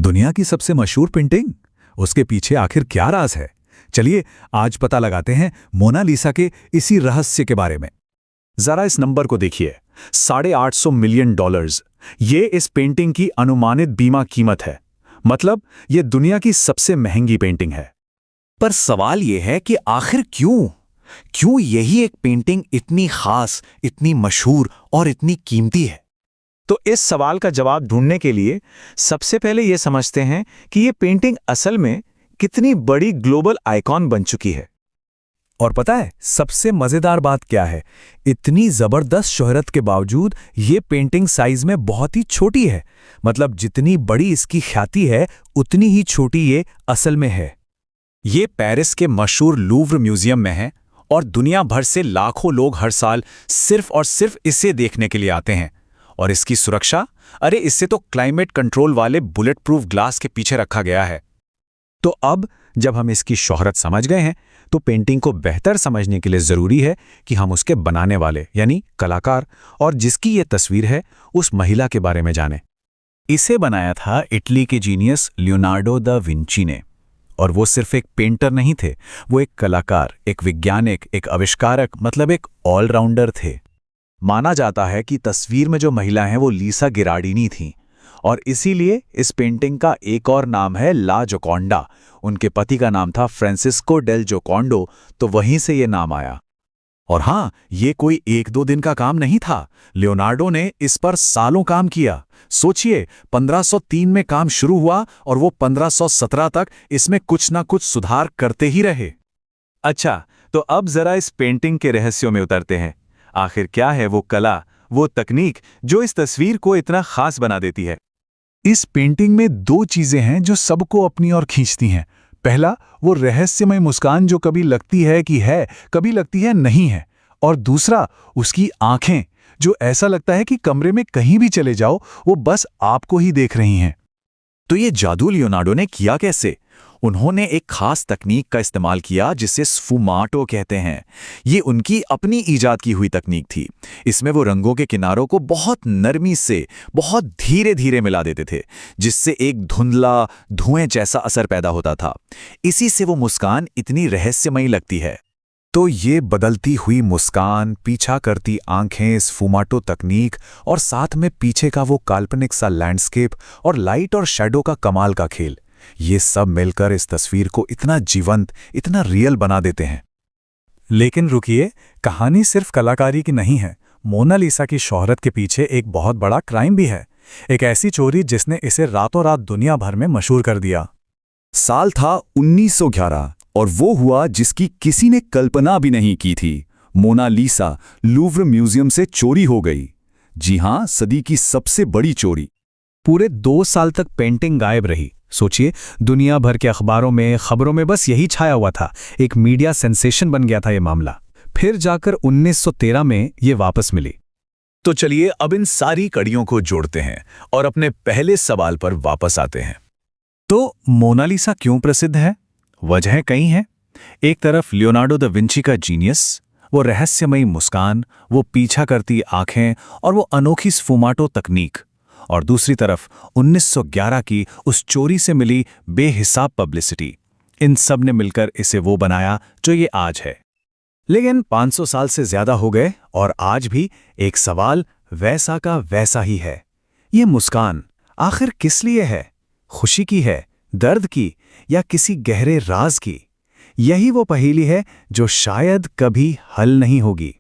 दुनिया की सबसे मशहूर पेंटिंग, उसके पीछे आखिर क्या राज है? चलिए आज पता लगाते हैं मोनालिसा के इसी रहस्य के बारे में। जरा इस नंबर को देखिए, $850 मिलियन। ये इस पेंटिंग की अनुमानित बीमा कीमत है। मतलब ये दुनिया की सबसे महंगी पेंटिंग है। पर सवाल यह है कि आखिर क्यों यही एक पेंटिंग इतनी खास, इतनी मशहूर और इतनी कीमती है? तो इस सवाल का जवाब ढूंढने के लिए सबसे पहले ये समझते हैं कि ये पेंटिंग असल में कितनी बड़ी ग्लोबल आइकॉन बन चुकी है। और पता है सबसे मजेदार बात क्या है? इतनी जबरदस्त शोहरत के बावजूद ये पेंटिंग साइज में बहुत ही छोटी है। मतलब जितनी बड़ी इसकी ख्याति है उतनी ही छोटी ये असल में है। ये पेरिस के मशहूर लूव्र म्यूजियम में है और दुनिया भर से लाखों लोग हर साल सिर्फ और सिर्फ इसे देखने के लिए आते हैं। और इसकी सुरक्षा, अरे इससे तो क्लाइमेट कंट्रोल वाले बुलेट प्रूफ ग्लास के पीछे रखा गया है। तो अब जब हम इसकी शोहरत समझ गए हैं तो पेंटिंग को बेहतर समझने के लिए जरूरी है कि हम उसके बनाने वाले यानी कलाकार और जिसकी ये तस्वीर है उस महिला के बारे में जानें। इसे बनाया था इटली के जीनियस लियोनार्डो दा विंची ने। और वो सिर्फ एक पेंटर नहीं थे, वो एक कलाकार, एक वैज्ञानिक, एक आविष्कारक, मतलब एक ऑलराउंडर थे। माना जाता है कि तस्वीर में जो महिला हैं वो लीसा गिरार्डिनी थीं और इसीलिए इस पेंटिंग का एक और नाम है ला जोकोंडा। उनके पति का नाम था फ्रांसिस्को डेल जोकोंडो, तो वहीं से ये नाम आया। और हाँ, ये कोई 1-2 दिन का काम नहीं था। लियोनार्डो ने इस पर सालों काम किया। सोचिए, 1503 में काम शुरू हुआ और वो 1517 तक इसमें कुछ ना कुछ सुधार करते ही रहे। अच्छा, तो अब जरा इस पेंटिंग के रहस्यों में उतरते हैं। आखिर क्या है वो कला, वो तकनीक जो इस तस्वीर को इतना खास बना देती है? इस पेंटिंग में 2 चीजें हैं जो सबको अपनी ओर खींचती हैं। पहला, वो रहस्यमय मुस्कान जो कभी लगती है कि है, कभी लगती है नहीं है। और दूसरा, उसकी आंखें जो ऐसा लगता है कि कमरे में कहीं भी चले जाओ वो बस आपको ही देख रही हैं। तो ये जादू लियोनार्डो ने किया कैसे? उन्होंने एक खास तकनीक का इस्तेमाल किया जिसे स्फुमाटो कहते हैं। ये उनकी अपनी इजाद की हुई तकनीक थी। इसमें वो रंगों के किनारों को बहुत नरमी से, बहुत धीरे धीरे मिला देते थे, जिससे एक धुंधला, धुएं जैसा असर पैदा होता था। इसी से वो मुस्कान इतनी रहस्यमयी लगती है। तो ये बदलती हुई मुस्कान, पीछा करती आंखें, स्फुमाटो तकनीक और साथ में पीछे का वो काल्पनिक सा लैंडस्केप और लाइट और शैडो का कमाल का खेल, ये सब मिलकर इस तस्वीर को इतना जीवंत, इतना रियल बना देते हैं। लेकिन रुकिए, कहानी सिर्फ कलाकारी की नहीं है। मोनालिसा की शोहरत के पीछे एक बहुत बड़ा क्राइम भी है। एक ऐसी चोरी जिसने इसे रातों रात दुनिया भर में मशहूर कर दिया। साल था 1911 और वो हुआ जिसकी किसी ने कल्पना भी नहीं की थी। मोनालिसा लूव्र म्यूजियम से चोरी हो गई। जी हां, सदी की सबसे बड़ी चोरी। पूरे 2 साल तक पेंटिंग गायब रही। सोचिए, दुनिया भर के अखबारों में, खबरों में बस यही छाया हुआ था। एक मीडिया सेंसेशन बन गया था ये मामला। फिर जाकर 1913 में ये वापस मिली। तो चलिए अब इन सारी कड़ियों को जोड़ते हैं और अपने पहले सवाल पर वापस आते हैं। तो मोनालिसा क्यों प्रसिद्ध है? वजह कई हैं। एक तरफ लियोनार्डो दा विंची का जीनियस, वो रहस्यमयी मुस्कान, वो पीछा करती आंखें और वो अनोखी स्फुमाटो तकनीक। और दूसरी तरफ 1911 की उस चोरी से मिली बेहिसाब पब्लिसिटी। इन सब ने मिलकर इसे वो बनाया जो ये आज है। लेकिन 500 साल से ज्यादा हो गए और आज भी एक सवाल वैसा का वैसा ही है। ये मुस्कान आखिर किस लिए है? खुशी की है, दर्द की, या किसी गहरे राज की? यही वो पहेली है जो शायद कभी हल नहीं होगी।